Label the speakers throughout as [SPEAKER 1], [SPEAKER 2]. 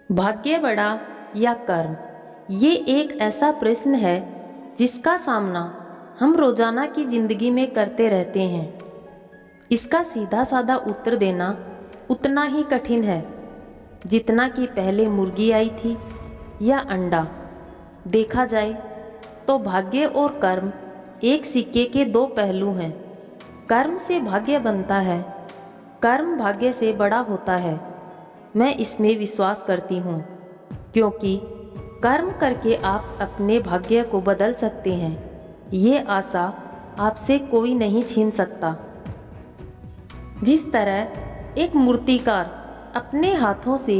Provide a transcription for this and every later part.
[SPEAKER 1] भाग्य बड़ा या कर्म, ये एक ऐसा प्रश्न है जिसका सामना हम रोजाना की जिंदगी में करते रहते हैं। इसका सीधा साधा उत्तर देना उतना ही कठिन है जितना कि पहले मुर्गी आई थी या अंडा। देखा जाए तो भाग्य और कर्म एक सिक्के के दो पहलू हैं। कर्म से भाग्य बनता है, कर्म भाग्य से बड़ा होता है। मैं इसमें विश्वास करती हूँ क्योंकि कर्म करके आप अपने भाग्य को बदल सकते हैं। ये आशा आपसे कोई नहीं छीन सकता। जिस तरह एक मूर्तिकार अपने हाथों से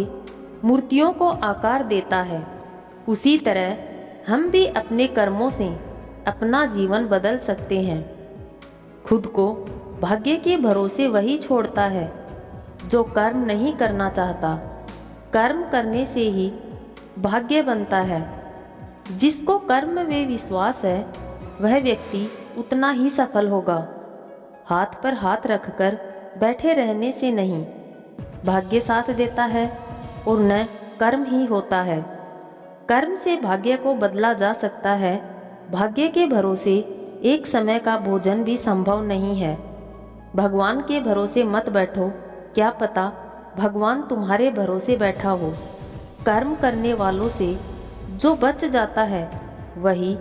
[SPEAKER 1] मूर्तियों को आकार देता है, उसी तरह हम भी अपने कर्मों से अपना जीवन बदल सकते हैं। खुद को भाग्य के भरोसे वही छोड़ता है जो कर्म नहीं करना चाहता। कर्म करने से ही भाग्य बनता है। जिसको कर्म में विश्वास है वह व्यक्ति उतना ही सफल होगा। हाथ पर हाथ रखकर बैठे रहने से नहीं, भाग्य साथ देता है और न कर्म ही होता है। कर्म से भाग्य को बदला जा सकता है। भाग्य के भरोसे एक समय का भोजन भी संभव नहीं है। भगवान के भरोसे मत बैठो, क्या पता भगवान तुम्हारे भरोसे बैठा हो। कर्म करने वालों से जो बच जाता है वही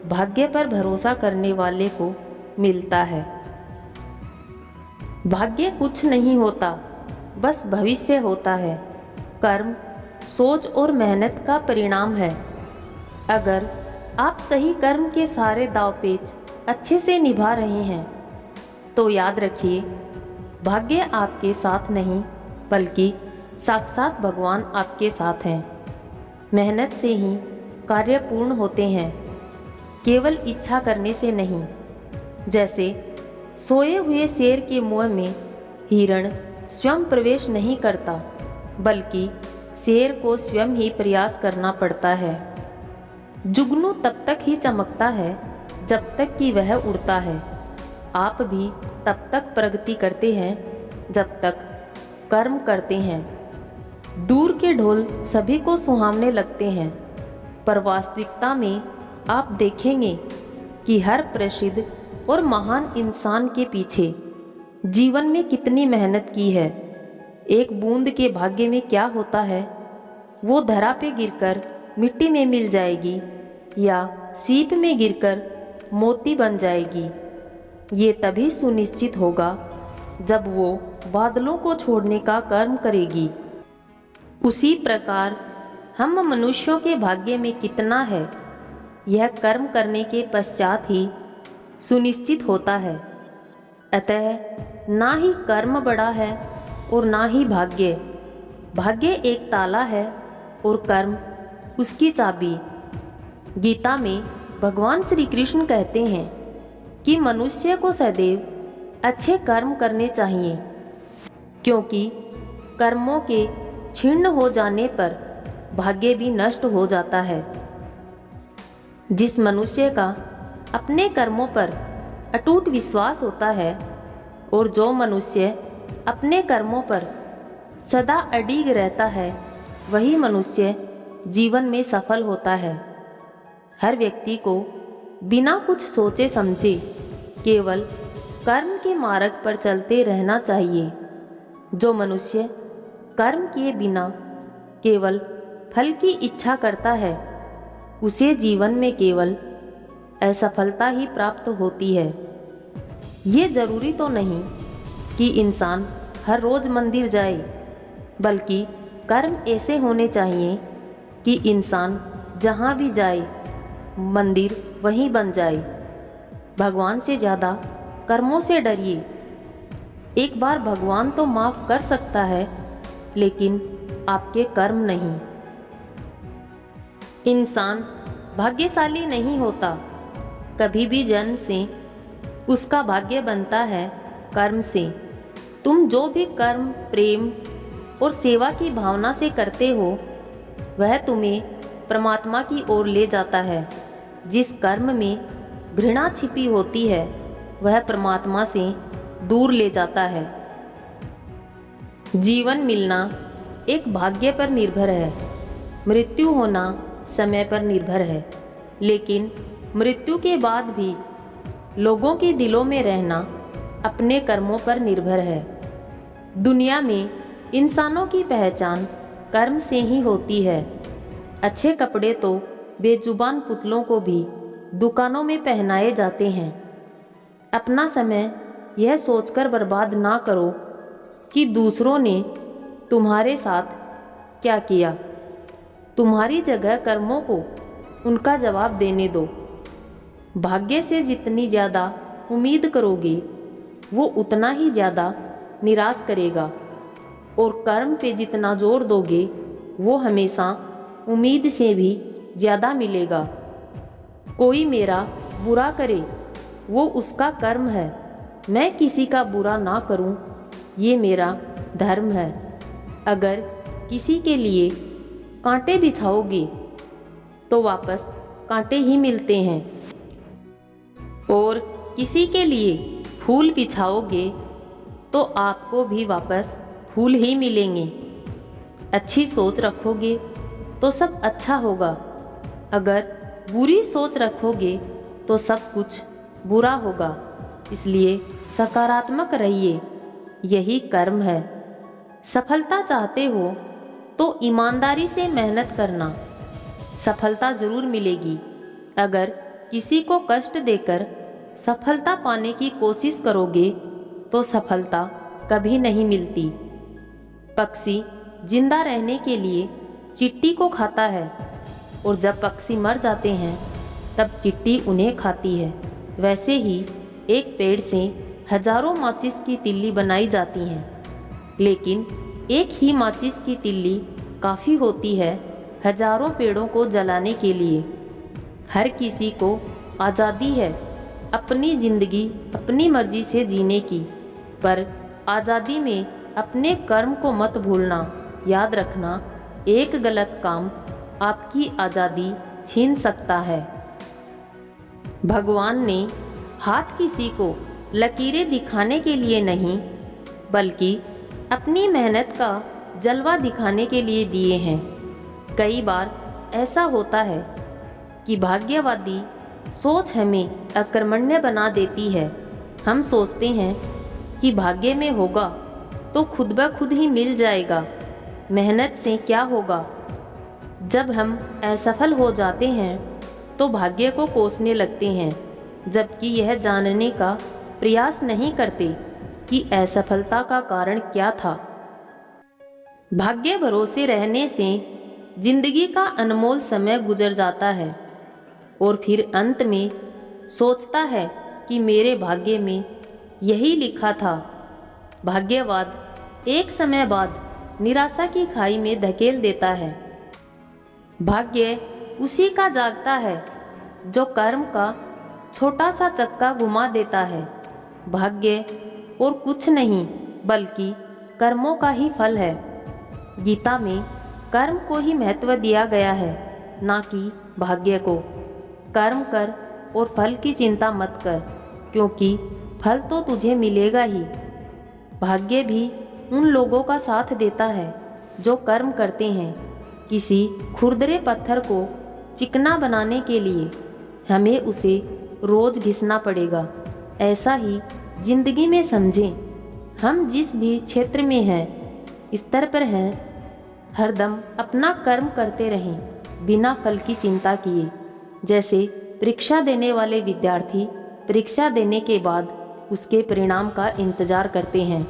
[SPEAKER 1] भाग्य पर भरोसा करने वाले को मिलता है। भाग्य कुछ नहीं होता, बस भविष्य होता है। कर्म सोच और मेहनत का परिणाम है। अगर आप सही कर्म के सारे दांवपेच अच्छे से निभा रहे हैं तो याद रखिए, भाग्य आपके साथ नहीं बल्कि साक्षात भगवान आपके साथ हैं। मेहनत से ही कार्य पूर्ण होते हैं, केवल इच्छा करने से नहीं। जैसे सोए हुए शेर के मुंह में हिरण स्वयं प्रवेश नहीं करता, बल्कि शेर को स्वयं ही प्रयास करना पड़ता है। जुगनू तब तक ही चमकता है जब तक कि वह उड़ता है। आप भी तब तक प्रगति करते हैं जब तक कर्म करते हैं। दूर के ढोल सभी को सुहावने लगते हैं, पर वास्तविकता में आप देखेंगे कि हर प्रसिद्ध और महान इंसान के पीछे जीवन में कितनी मेहनत की है। एक बूंद के भाग्य में क्या होता है, वो धरा पे गिरकर मिट्टी में मिल जाएगी या सीप में गिरकर मोती बन जाएगी। ये तभी सुनिश्चित होगा जब वो बादलों को छोड़ने का कर्म करेगी। उसी प्रकार हम मनुष्यों के भाग्य में कितना है, यह कर्म करने के पश्चात ही सुनिश्चित होता है। अतः ना ही कर्म बड़ा है और ना ही भाग्य। भाग्य एक ताला है और कर्म उसकी चाबी। गीता में भगवान श्री कृष्ण कहते हैं कि मनुष्य को सदैव अच्छे कर्म करने चाहिए, क्योंकि कर्मों के क्षीण हो जाने पर भाग्य भी नष्ट हो जाता है। जिस मनुष्य का अपने कर्मों पर अटूट विश्वास होता है और जो मनुष्य अपने कर्मों पर सदा अडिग रहता है, वही मनुष्य जीवन में सफल होता है। हर व्यक्ति को बिना कुछ सोचे समझे केवल कर्म के मार्ग पर चलते रहना चाहिए। जो मनुष्य कर्म किए बिना केवल फल की इच्छा करता है, उसे जीवन में केवल असफलता ही प्राप्त होती है। ये जरूरी तो नहीं कि इंसान हर रोज मंदिर जाए, बल्कि कर्म ऐसे होने चाहिए कि इंसान जहाँ भी जाए मंदिर वहीं बन जाए। भगवान से ज़्यादा कर्मों से डरिए। एक बार भगवान तो माफ़ कर सकता है, लेकिन आपके कर्म नहीं। इंसान भाग्यशाली नहीं होता, कभी भी जन्म से उसका भाग्य बनता है कर्म से। तुम जो भी कर्म प्रेम और सेवा की भावना से करते हो, वह तुम्हें परमात्मा की ओर ले जाता है। जिस कर्म में घृणा छिपी होती है, वह परमात्मा से दूर ले जाता है। जीवन मिलना एक भाग्य पर निर्भर है। मृत्यु होना समय पर निर्भर है, लेकिन मृत्यु के बाद भी लोगों के दिलों में रहना अपने कर्मों पर निर्भर है। दुनिया में इंसानों की पहचान कर्म से ही होती है। अच्छे कपड़े तो बेजुबान पुतलों को भी दुकानों में पहनाए जाते हैं। अपना समय यह सोचकर बर्बाद ना करो कि दूसरों ने तुम्हारे साथ क्या किया। तुम्हारी जगह कर्मों को उनका जवाब देने दो। भाग्य से जितनी ज़्यादा उम्मीद करोगे वो उतना ही ज़्यादा निराश करेगा, और कर्म पे जितना जोर दोगे वो हमेशा उम्मीद से भी ज़्यादा मिलेगा। कोई मेरा बुरा करे वो उसका कर्म है, मैं किसी का बुरा ना करूं ये मेरा धर्म है। अगर किसी के लिए कांटे बिछाओगे तो वापस कांटे ही मिलते हैं, और किसी के लिए फूल बिछाओगे तो आपको भी वापस फूल ही मिलेंगे। अच्छी सोच रखोगे तो सब अच्छा होगा, अगर बुरी सोच रखोगे तो सब कुछ बुरा होगा। इसलिए सकारात्मक रहिए, यही कर्म है। सफलता चाहते हो तो ईमानदारी से मेहनत करना, सफलता जरूर मिलेगी। अगर किसी को कष्ट देकर सफलता पाने की कोशिश करोगे तो सफलता कभी नहीं मिलती। पक्षी जिंदा रहने के लिए चिट्टी को खाता है, और जब पक्षी मर जाते हैं तब चिट्टी उन्हें खाती है। वैसे ही एक पेड़ से हजारों माचिस की तिल्ली बनाई जाती हैं, लेकिन एक ही माचिस की तिल्ली काफ़ी होती है हजारों पेड़ों को जलाने के लिए। हर किसी को आज़ादी है अपनी ज़िंदगी अपनी मर्जी से जीने की, पर आज़ादी में अपने कर्म को मत भूलना। याद रखना, एक गलत काम आपकी आज़ादी छीन सकता है। भगवान ने हाथ किसी को लकीरें दिखाने के लिए नहीं, बल्कि अपनी मेहनत का जलवा दिखाने के लिए दिए हैं। कई बार ऐसा होता है कि भाग्यवादी सोच हमें अकर्मण्य बना देती है। हम सोचते हैं कि भाग्य में होगा तो खुद ब खुद ही मिल जाएगा, मेहनत से क्या होगा। जब हम असफल हो जाते हैं तो भाग्य को कोसने लगते हैं, जबकि यह जानने का प्रयास नहीं करते कि असफलता का कारण क्या था। भाग्य भरोसे रहने से जिंदगी का अनमोल समय गुजर जाता है, और फिर अंत में सोचता है कि मेरे भाग्य में यही लिखा था। भाग्यवाद एक समय बाद निराशा की खाई में धकेल देता है। भाग्य उसी का जागता है जो कर्म का छोटा सा चक्का घुमा देता है। भाग्य और कुछ नहीं बल्कि कर्मों का ही फल है। गीता में कर्म को ही महत्व दिया गया है, ना कि भाग्य को। कर्म कर और फल की चिंता मत कर, क्योंकि फल तो तुझे मिलेगा ही। भाग्य भी उन लोगों का साथ देता है जो कर्म करते हैं। किसी खुरदरे पत्थर को चिकना बनाने के लिए हमें उसे रोज घिसना पड़ेगा। ऐसा ही जिंदगी में समझें, हम जिस भी क्षेत्र में हैं, स्तर पर हैं, हरदम अपना कर्म करते रहें बिना फल की चिंता किए। जैसे परीक्षा देने वाले विद्यार्थी परीक्षा देने के बाद उसके परिणाम का इंतजार करते हैं।